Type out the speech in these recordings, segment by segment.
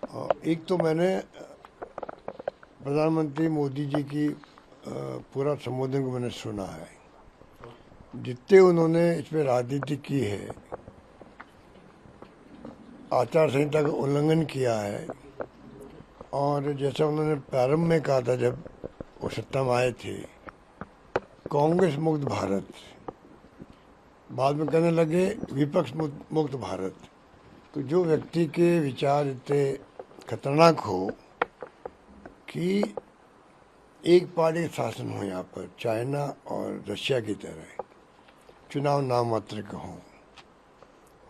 एक तो मैंने प्रधानमंत्री मोदी जी की पूरा संबोधन को मैंने सुना है। जितने उन्होंने इसमें राजनीति की है, आचार संहिता का उल्लंघन किया है, और जैसा उन्होंने प्रारंभ में कहा था जब वो सत्ता में आए थे, कांग्रेस मुक्त भारत, बाद में कहने लगे विपक्ष मुक्त भारत। तो जो व्यक्ति के विचार इतने खतरनाक हो कि एक पार्टी का शासन हो यहाँ पर, चाइना और रशिया की तरह, चुनाव नाम मात्र का हो,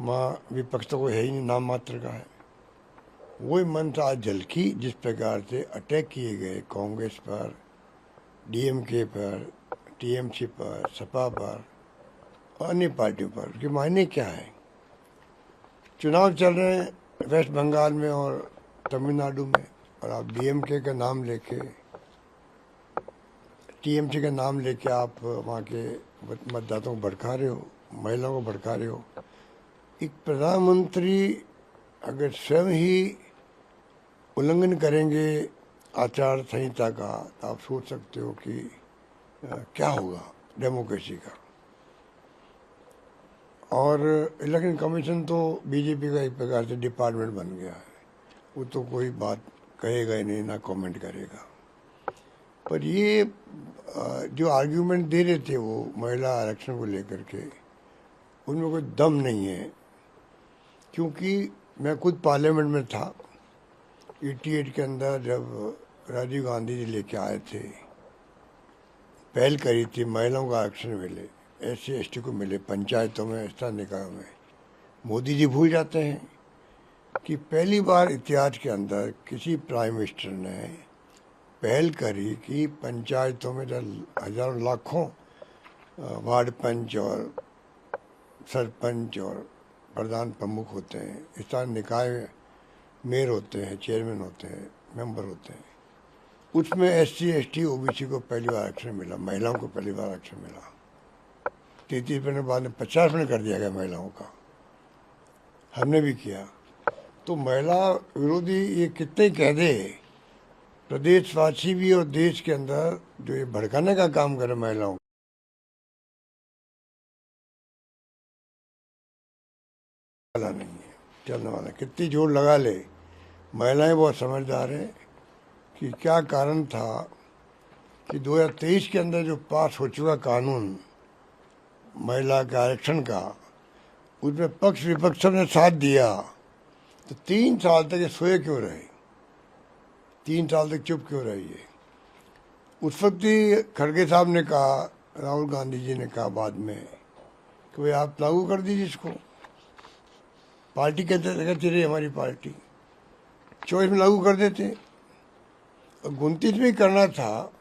वहाँ विपक्ष तो कोई है ही नहीं, नाम मात्र का है। वही मंत्र आज झलकी जिस प्रकार से अटैक किए गए कांग्रेस पर, डीएमके पर, टीएमसी पर, सपा पर और अन्य पार्टियों पर। उसके मायने क्या है? चुनाव चल रहे हैं वेस्ट बंगाल में और तमिलनाडु में, और आप डीएमके का नाम लेके, टीएमसी का नाम लेके आप वहाँ के मतदाताओं को भड़का रहे हो, महिलाओं को भड़का रहे हो। एक प्रधानमंत्री अगर स्वयं ही उल्लंघन करेंगे आचार संहिता का, तो आप सोच सकते हो कि क्या होगा डेमोक्रेसी का। और इलेक्शन कमीशन तो बीजेपी का एक प्रकार से डिपार्टमेंट बन गया है, वो तो कोई बात कहेगा ही नहीं, ना कमेंट करेगा। पर ये जो आर्ग्यूमेंट दे रहे थे वो महिला आरक्षण को लेकर के, उनमें कोई दम नहीं है। क्योंकि मैं खुद पार्लियामेंट में था 88 के अंदर, जब राजीव गांधी जी लेके आए थे, पहल करी थी महिलाओं का आरक्षण मिले, SC ST को मिले पंचायतों में, स्थानीय निकायों में। मोदी जी भूल जाते हैं कि पहली बार इतिहास के अंदर किसी प्राइम मिनिस्टर ने पहल करी कि पंचायतों में हजारों लाखों वार्ड पंच और सरपंच और प्रधान प्रमुख होते हैं, स्थानीय निकाय मेयर होते हैं, चेयरमैन होते हैं, मेंबर होते हैं, उसमें SC ST OBC को पहली बार आरक्षण मिला, महिलाओं को पहली बार आरक्षण मिला। 33% बाद में 50% कर दिया गया महिलाओं का, हमने भी किया। तो महिला विरोधी ये कितने कह दे, प्रदेशवासी भी और देश के अंदर जो ये भड़काने का काम करे महिलाओं वाला नहीं है, चलने वाला। कितनी जोर लगा ले, महिलाएं बहुत समझदार हैं कि क्या कारण था कि 2023 के अंदर जो पास हो चुका कानून महिला के आरक्षण का, उसमें पक्ष विपक्ष ने साथ दिया। तो 3 साल तक ये सोए क्यों रहे, 3 साल तक चुप क्यों रही है? उस वक्त ही खड़गे साहब ने कहा, राहुल गांधी जी ने कहा बाद में कि भाई आप लागू कर दीजिए इसको। पार्टी कहती रही हमारी पार्टी, 24 में लागू कर देते, और 29 में करना था,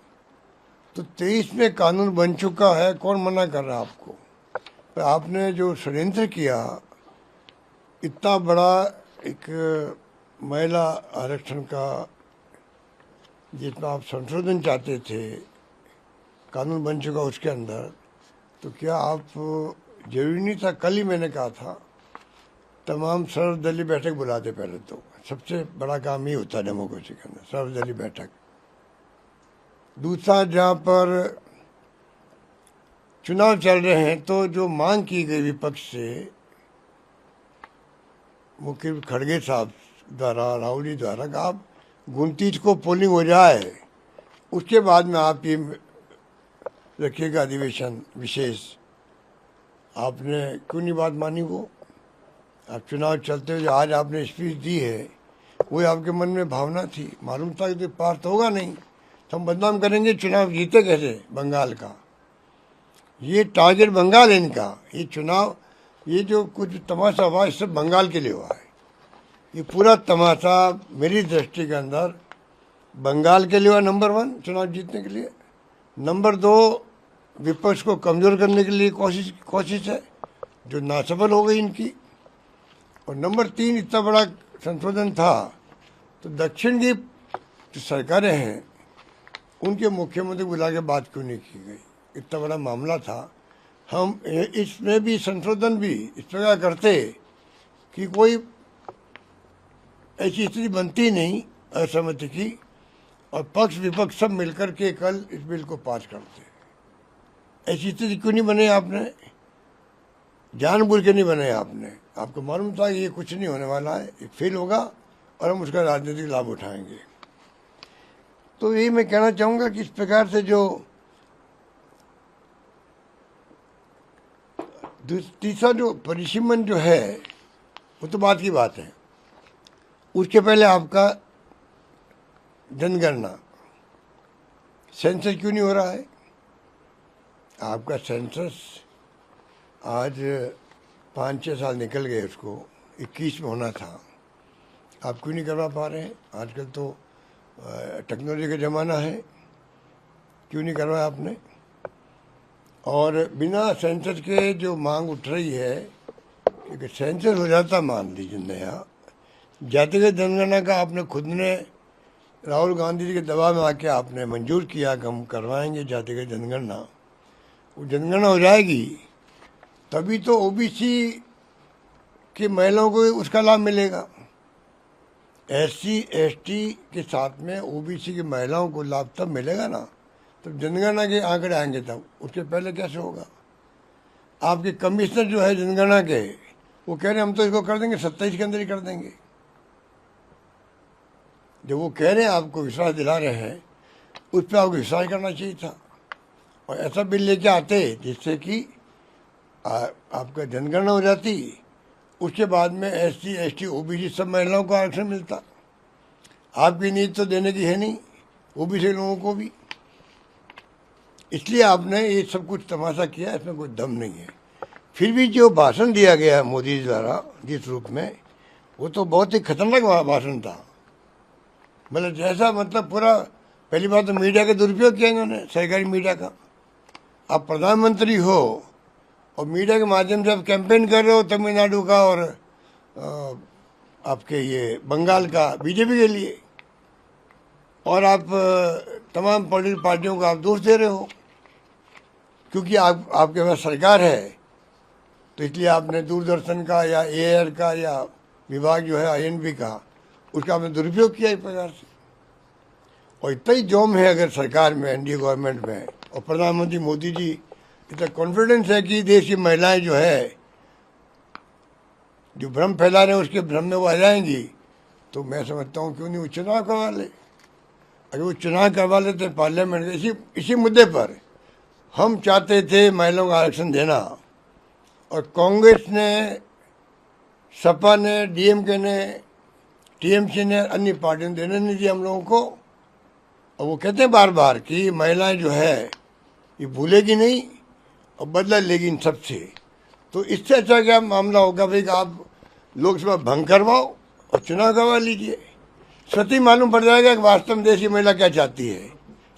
तो 23 में कानून बन चुका है, कौन मना कर रहा आपको? पर आपने जो षड्यंत्र किया, इतना बड़ा एक महिला आरक्षण का जितना आप संशोधन चाहते थे, कानून बन चुका उसके अंदर, तो क्या आप जरूरी नहीं था? कल ही मैंने कहा था तमाम सर्वदलीय बैठक बुलाते। पहले तो सबसे बड़ा काम ही होता है डेमोक्रेसी के अंदर, सर्वदलीय बैठक। दूसरा, जहाँ पर चुनाव चल रहे हैं, तो जो मांग की गई विपक्ष से, मुख्य खड़गे साहब द्वारा, राहुल जी द्वारा, कि आप 29 को पोलिंग हो जाए, उसके बाद में आप ये रखिएगा अधिवेशन विशेष। आपने क्यों नहीं बात मानी? वो आप चुनाव चलते हुए आज आपने स्पीच दी है, वो आपके मन में भावना थी, मालूम था कि पार तो होगा नहीं, तो हम बदनाम करेंगे, चुनाव जीते कैसे बंगाल का। ये टारगेट बंगाल है इनका, ये चुनाव, ये जो कुछ तमाशा हुआ, ये सब बंगाल के लिए हुआ है। ये पूरा तमाशा मेरी दृष्टि के अंदर बंगाल के लिए हुआ, नंबर 1 चुनाव जीतने के लिए, नंबर 2 विपक्ष को कमज़ोर करने के लिए कोशिश है, जो नासफल हो गई इनकी, और नंबर 3 इतना बड़ा संशोधन था, तो दक्षिण की जो सरकारें हैं उनके मुख्यमंत्री बुला के बात क्यों नहीं की गई? इतना बड़ा मामला था। हम इसमें भी संशोधन भी इस प्रकार करते कि कोई ऐसी स्थिति बनती नहीं असहमति की, और पक्ष विपक्ष सब मिलकर के कल इस बिल को पास करते। ऐसी स्थिति क्यों नहीं बनाई आपने? जानबूझ के नहीं बनाई आपने। आपको मालूम था कि ये कुछ नहीं होने वाला है, ये फेल होगा और हम उसका राजनीतिक लाभ उठाएंगे। तो यही मैं कहना चाहूँगा कि इस प्रकार से जो तीसरा जो परिसीमन जो है वो तो बात की बात है। उसके पहले आपका जनगणना सेंसस क्यों नहीं हो रहा है? आपका सेंसस आज 5-6 साल निकल गए, उसको 21 में होना था। आप क्यों नहीं करवा पा रहे हैं? आजकल तो टेक्नोलॉजी का ज़माना है, क्यों नहीं करवाया आपने? और बिना सेंसस के जो मांग उठ रही है, क्योंकि सेंसस हो जाता मान लीजिए नया, जातिगत जनगणना का आपने खुद ने राहुल गांधी जी के दबाव में आके आपने मंजूर किया कि हम करवाएंगे जातिगत जनगणना। वो जनगणना हो जाएगी तभी तो ओबीसी की महिलाओं को उसका लाभ मिलेगा। एससी एसटी के साथ में ओबीसी की महिलाओं को लाभ तब मिलेगा ना, तब जनगणना के आंकड़े आएंगे। तब उसके पहले कैसे होगा? आपके कमिश्नर जो है जनगणना के, वो कह रहे हैं हम तो इसको कर देंगे 27 के अंदर ही कर देंगे। जो वो कह रहे हैं, आपको विश्वास दिला रहे हैं, उस पर आपको विश्वास करना चाहिए था और ऐसा बिल लेके आते जिससे कि आपका जनगणना हो जाती, उसके बाद में एससी एसटी ओबीसी सब महिलाओं को आरक्षण मिलता। आपकी नीति तो देने की है नहीं ओबीसी लोगों को भी, इसलिए आपने ये सब कुछ तमाशा किया, इसमें कोई दम नहीं है। फिर भी जो भाषण दिया गया मोदी जी द्वारा जिस रूप में, वो तो बहुत ही खतरनाक भाषण था। मतलब जैसा मतलब पूरा, पहली बात तो मीडिया का दुरुपयोग किया इन्होंने, सरकारी मीडिया का। आप प्रधानमंत्री हो और मीडिया के माध्यम से आप कैंपेन कर रहे हो तमिलनाडु का और आपके ये बंगाल का बीजेपी के लिए, और आप तमाम पॉलिटिकल पार्टियों को आप दोष दे रहे हो क्योंकि आपके पास सरकार है, तो इसलिए आपने दूरदर्शन का या एआईआर का या विभाग जो है आईएनबी का, उसका आपने दुरुपयोग किया एक प्रकार से। और इतना ही जोम है अगर सरकार में, एनडीए गवर्नमेंट में, और प्रधानमंत्री मोदी जी इतना कॉन्फिडेंस है कि देश की महिलाएं जो है जो भ्रम फैला रहे हैं उसके भ्रम में वो आ जाएंगी, तो मैं समझता हूँ क्यों नहीं वो चुनाव करवा ले। अगर वो चुनाव करवा लेते पार्लियामेंट के इसी मुद्दे पर, हम चाहते थे महिलाओं को आरक्षण देना, और कांग्रेस ने, सपा ने, डीएमके ने, टीएमसी ने, अन्य पार्टियों ने देने नहीं दिया हम लोगों को। और वो कहते हैं बार बार कि महिलाएं जो है ये भूलेगी नहीं और बदला लेगी इन सबसे। तो इससे अच्छा क्या मामला होगा भाई कि आप लोकसभा भंग करवाओ और चुनाव करवा लीजिए, सही मालूम पड़ जाएगा कि वास्तव में देश की महिला क्या चाहती है,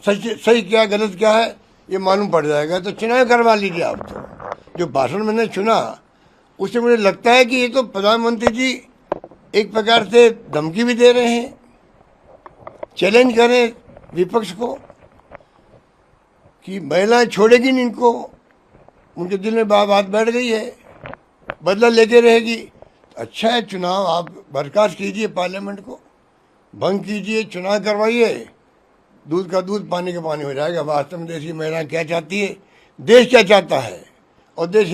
सही क्या गलत क्या है ये मालूम पड़ जाएगा। तो चुनाव करवा लीजिए आप। तो जो भाषण मैंने सुना उससे मुझे लगता है कि ये तो प्रधानमंत्री जी एक प्रकार से धमकी भी दे रहे हैं, चैलेंज करें विपक्ष को कि महिलाएं छोड़ेगी नहीं इनको, उनके दिल में बात बैठ गई है, बदला लेके रहेगी। अच्छा है, चुनाव आप बर्खास्त कीजिए, पार्लियामेंट को भंग कीजिए, चुनाव करवाइए, दूध का दूध पानी का पानी हो जाएगा। वास्तव में देश की महिलाएं क्या चाहती है, देश क्या चाहता है, और देश